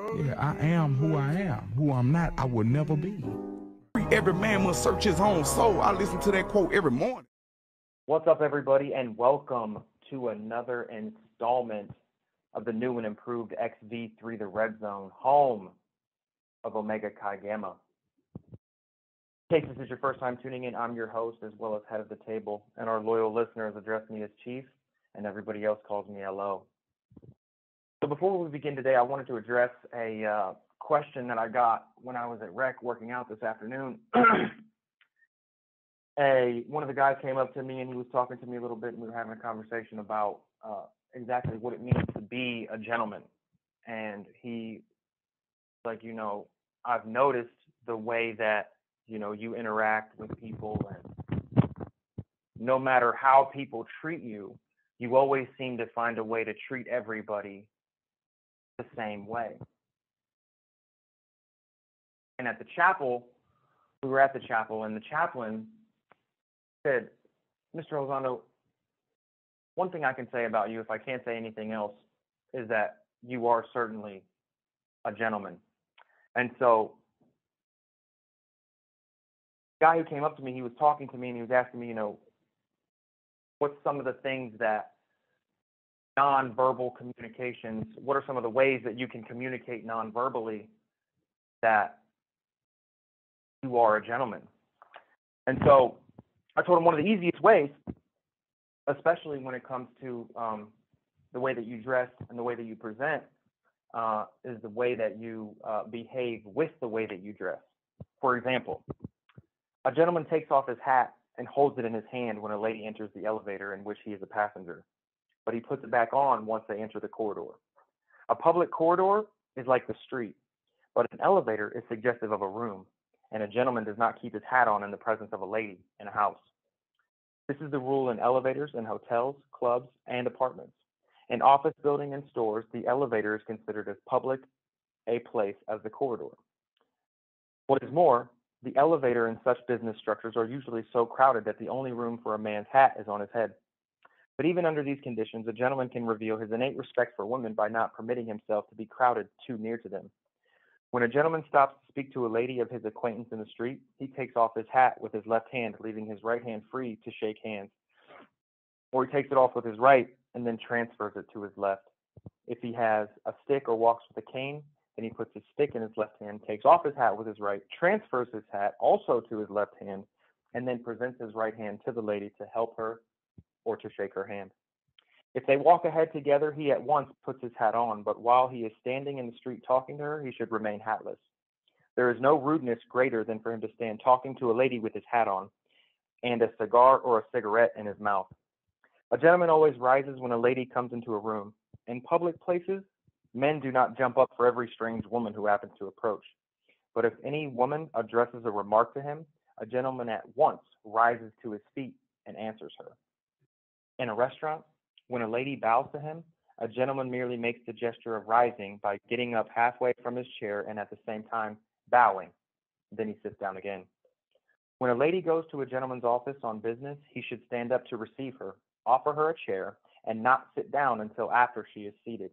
Yeah, I am who I am. Who I'm not, I will never be. Every man must search his own soul. I listen to that quote every morning. What's up, everybody, and welcome to another installment of the new and improved XV3, the RedZone, home of Omega Chi Gamma. In case this is your first time tuning in, I'm your host as well as head of the table, and our loyal listeners address me as Chief, and everybody else calls me LO. So before we begin today, I wanted to address a question that I got when I was at Rec working out this afternoon. One of the guys came up to me and he was talking to me a little bit, and we were having a conversation about exactly what it means to be a gentleman. And he, I've noticed the way that, you interact with people, and no matter how people treat you, you always seem to find a way to treat everybody the same way. And at the chapel, we were at the chapel, and the chaplain said, Mr. Lozano, one thing I can say about you, if I can't say anything else, is that you are certainly a gentleman. And so the guy who came up to me, he was talking to me, and he was asking me, what's some of the things that nonverbal communications, what are some of the ways that you can communicate nonverbally that you are a gentleman? And so I told him one of the easiest ways, especially when it comes to the way that you dress and the way that you present, is the way that you behave with the way that you dress. For example, a gentleman takes off his hat and holds it in his hand when a lady enters the elevator in which he is a passenger, but he puts it back on once they enter the corridor. A public corridor is like the street, but an elevator is suggestive of a room, and a gentleman does not keep his hat on in the presence of a lady in a house. This is the rule in elevators in hotels, clubs, and apartments. In office building and stores, the elevator is considered as public a place as the corridor. What is more, the elevator in such business structures are usually so crowded that the only room for a man's hat is on his head. But even under these conditions, a gentleman can reveal his innate respect for women by not permitting himself to be crowded too near to them. When a gentleman stops to speak to a lady of his acquaintance in the street, he takes off his hat with his left hand, leaving his right hand free to shake hands. Or he takes it off with his right and then transfers it to his left. If he has a stick or walks with a cane, then he puts his stick in his left hand, takes off his hat with his right, transfers his hat also to his left hand, and then presents his right hand to the lady to help her or to shake her hand. If they walk ahead together, he at once puts his hat on, but while he is standing in the street talking to her, he should remain hatless. There is no rudeness greater than for him to stand talking to a lady with his hat on and a cigar or a cigarette in his mouth. A gentleman always rises when a lady comes into a room. In public places, men do not jump up for every strange woman who happens to approach. But if any woman addresses a remark to him, a gentleman at once rises to his feet and answers her. In a restaurant, when a lady bows to him, a gentleman merely makes the gesture of rising by getting up halfway from his chair and at the same time bowing. Then he sits down again. When a lady goes to a gentleman's office on business, he should stand up to receive her, offer her a chair, and not sit down until after she is seated.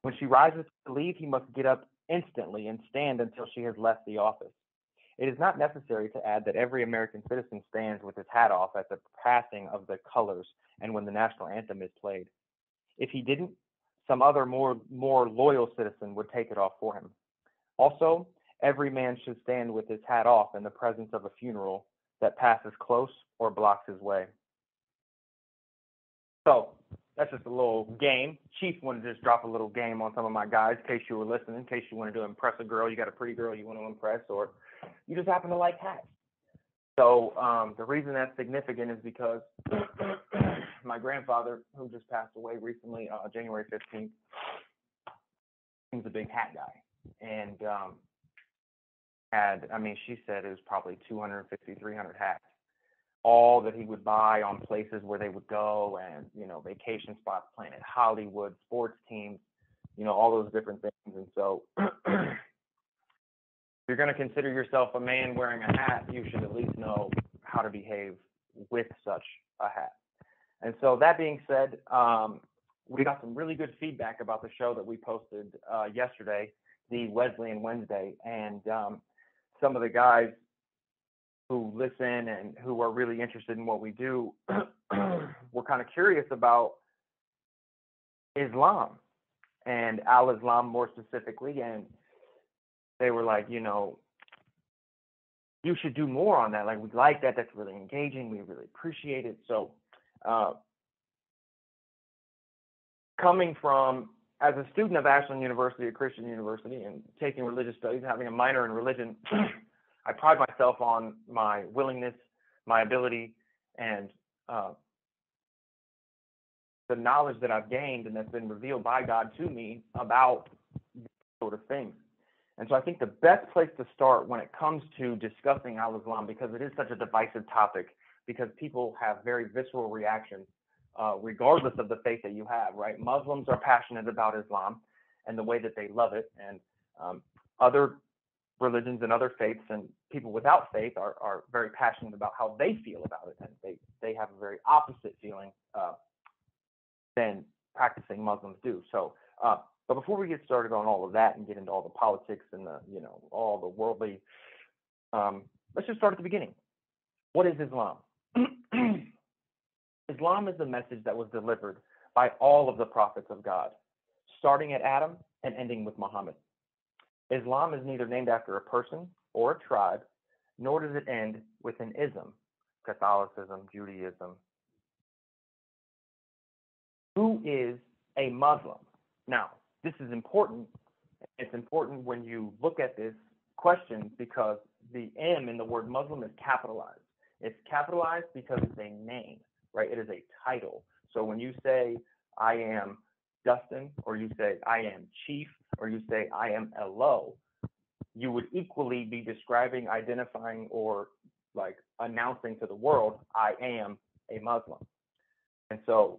When she rises to leave, he must get up instantly and stand until she has left the office. It is not necessary to add that every American citizen stands with his hat off at the passing of the colors and when the national anthem is played. If he didn't, some other more loyal citizen would take it off for him. Also, every man should stand with his hat off in the presence of a funeral that passes close or blocks his way. So, that's just a little game. Chief wanted to just drop a little game on some of my guys, in case you were listening, in case you wanted to impress a girl, you got a pretty girl you want to impress, or you just happen to like hats. So the reason that's significant is because my grandfather, who just passed away recently, January 15th, he was a big hat guy. And she said it was probably 250, 300 hats. All that he would buy on places where they would go and, vacation spots, Planet Hollywood, sports teams, all those different things. And so if you're going to consider yourself a man wearing a hat, you should at least know how to behave with such a hat. And so that being said, we got some really good feedback about the show that we posted yesterday. the Wesleyan Wednesday, and some of the guys who listen and who are really interested in what we do were kind of curious about Islam and al-Islam more specifically, and they were like, you know, you should do more on that. Like, we like that. That's really engaging. We really appreciate it. So coming from, as a student of Ashland University, a Christian university, and taking religious studies, having a minor in religion, I pride myself on my willingness, my ability, and the knowledge that I've gained and that's been revealed by God to me about these sort of things. And so I think the best place to start when it comes to discussing al-Islam, because it is such a divisive topic, because people have very visceral reactions, regardless of the faith that you have, right? Muslims are passionate about Islam and the way that they love it, and other religions and other faiths and people without faith are very passionate about how they feel about it, and they have a very opposite feeling than practicing Muslims do. So, but before we get started on all of that and get into all the politics and the, you know, all the worldly, let's just start at the beginning. What is Islam? Islam is the message that was delivered by all of the prophets of God, starting at Adam and ending with Muhammad. Islam is neither named after a person or a tribe, nor does it end with an ism, Catholicism, Judaism. Who is a Muslim? Now, this is important. It's important when you look at this question because the M in the word Muslim is capitalized. It's capitalized because it's a name, right? It is a title. So when you say, I am Dustin, or you say, I am Chief, or you say, I am Elo, you would equally be describing, identifying, or like announcing to the world, I am a Muslim. And so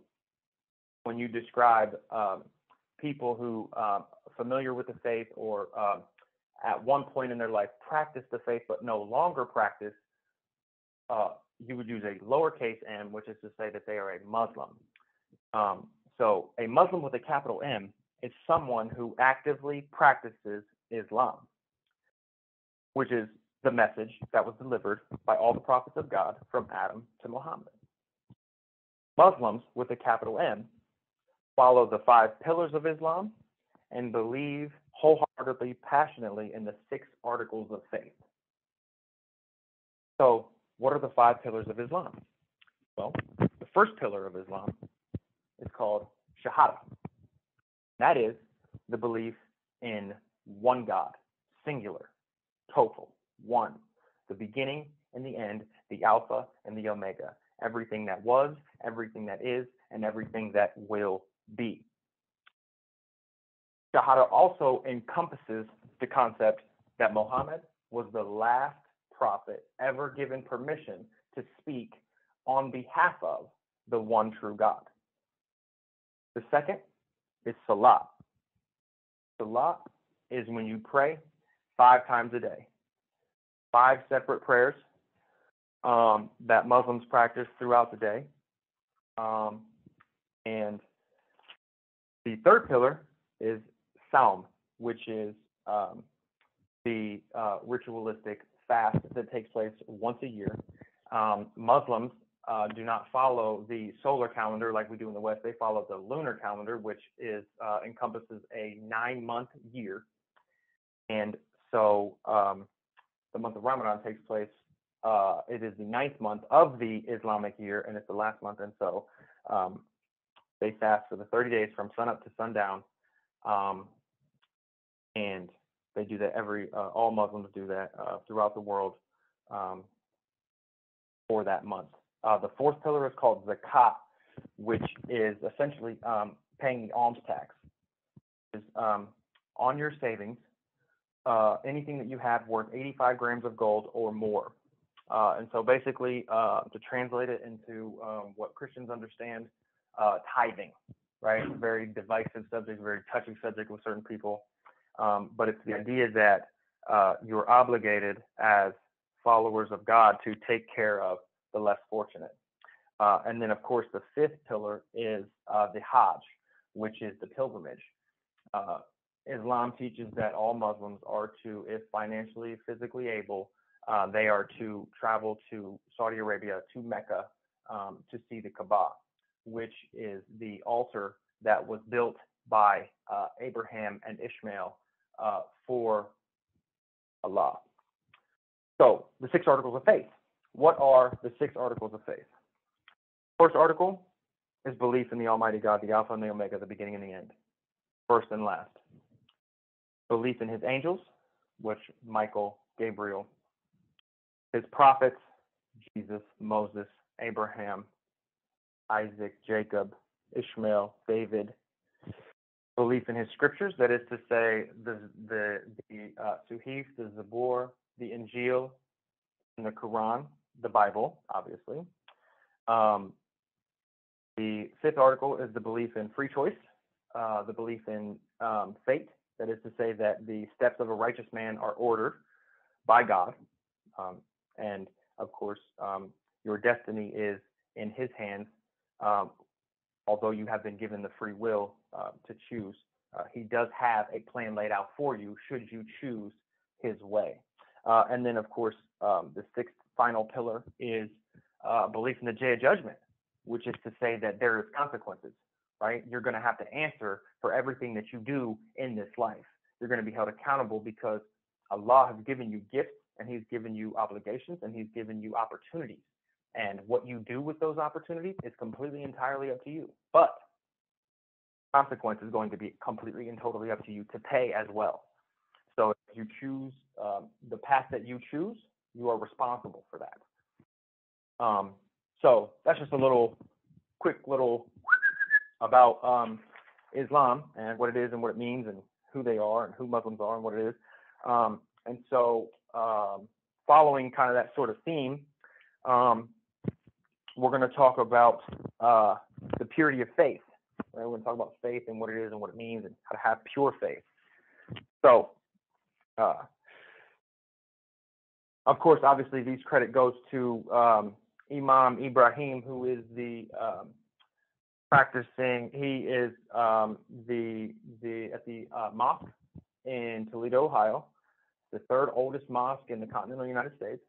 when you describe people who are familiar with the faith or at one point in their life practice the faith but no longer practice, you would use a lowercase m, which is to say that they are a Muslim. So a Muslim with a capital M is someone who actively practices Islam, which is the message that was delivered by all the prophets of God from Adam to Muhammad. Muslims with a capital M follow the 5 pillars of Islam and believe wholeheartedly, passionately in the 6 articles of faith. So, what are the 5 pillars of Islam? Well, the first pillar of Islam is called Shahada. That is the belief in one God, singular, total, one, the beginning and the end, the Alpha and the Omega, everything that was, everything that is, and everything that will be. Shahada also encompasses the concept that Muhammad was the last prophet ever given permission to speak on behalf of the one true God. The second is Salat. Salat is when you pray 5 times a day. 5 separate prayers that Muslims practice throughout the day. And the third pillar is Saum, which is the ritualistic fast that takes place once a year. Muslims do not follow the solar calendar like we do in the West. They follow the lunar calendar, which is encompasses a 9-month year. And so the month of Ramadan takes place. It is the 9th month of the Islamic year, and it's the last month. And so they fast for the 30 days from sunup to sundown. And they do that all Muslims do that throughout the world for that month. The 4th pillar is called Zakat, which is essentially paying the alms tax. It's on your savings, anything that you have worth 85 grams of gold or more. And so basically, to translate it into what Christians understand, tithing, right? Very divisive subject, very touchy subject with certain people. But it's the idea that you're obligated as followers of God to take care of the less fortunate. And then, of course, the 5th pillar is the Hajj, which is the pilgrimage. Islam teaches that all Muslims are to, if financially, physically able, they are to travel to Saudi Arabia, to Mecca, to see the Kaaba, which is the altar that was built by Abraham and Ishmael for Allah. So, the 6 articles of faith. What are the 6 articles of faith? First article is belief in the Almighty God, the Alpha and the Omega, the beginning and the end, first and last. Belief in his angels, which Michael, Gabriel, his prophets, Jesus, Moses, Abraham, Isaac, Jacob, Ishmael, David. Belief in his scriptures, that is to say, the Suhif, the Zabur, the Injil, and the Quran, the Bible, obviously. The 5th article is the belief in free choice, the belief in fate, that is to say that the steps of a righteous man are ordered by God, and of course, your destiny is in his hands, although you have been given the free will to choose. He does have a plan laid out for you should you choose his way. And then, of course, the 6th final pillar is belief in the day of judgment, which is to say that there is consequences, right? You're going to have to answer for everything that you do in this life. You're going to be held accountable because Allah has given you gifts, and he's given you obligations, and he's given you opportunities. And what you do with those opportunities is completely entirely up to you. But consequence is going to be completely and totally up to you to pay as well. So if you choose the path that you choose, you are responsible for that. So that's just a quick little about Islam and what it is and what it means and who they are and who Muslims are and what it is. And so following kind of that sort of theme, we're going to talk about the purity of faith. Right? We're going to talk about faith and what it is and what it means and how to have pure faith. So, of course, obviously, these credit goes to Imam Ibrahim, who is the practicing. He is at the mosque in Toledo, Ohio, the 3rd oldest mosque in the continental United States.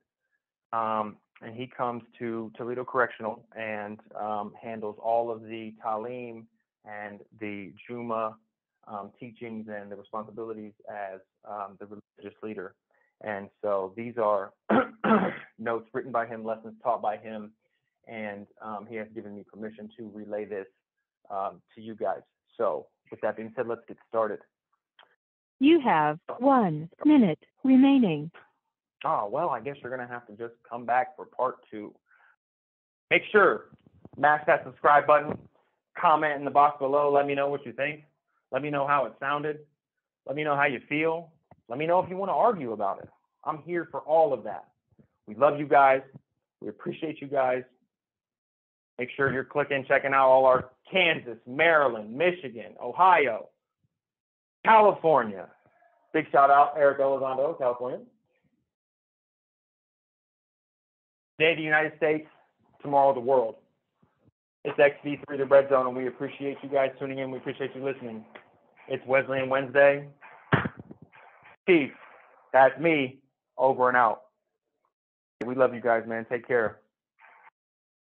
And he comes to Toledo Correctional and handles all of the Talim and the Juma teachings and the responsibilities as the religious leader. And so these are notes written by him, lessons taught by him, and he has given me permission to relay this to you guys. So with that being said, let's get started. You have 1 minute remaining. Oh, well, I guess you're going to have to just come back for part 2. Make sure, smash that subscribe button, comment in the box below, let me know what you think. Let me know how it sounded. Let me know how you feel. Let me know if you want to argue about it. I'm here for all of that. We love you guys. We appreciate you guys. Make sure you're checking out all our Kansas, Maryland, Michigan, Ohio, California. Big shout out, Eric Elizondo, California. Today, the United States, tomorrow, the world. It's XV3, the RedZone, and we appreciate you guys tuning in. We appreciate you listening. It's Wesleyan Wednesday. Peace. That's me, over and out. We love you guys, man. Take care.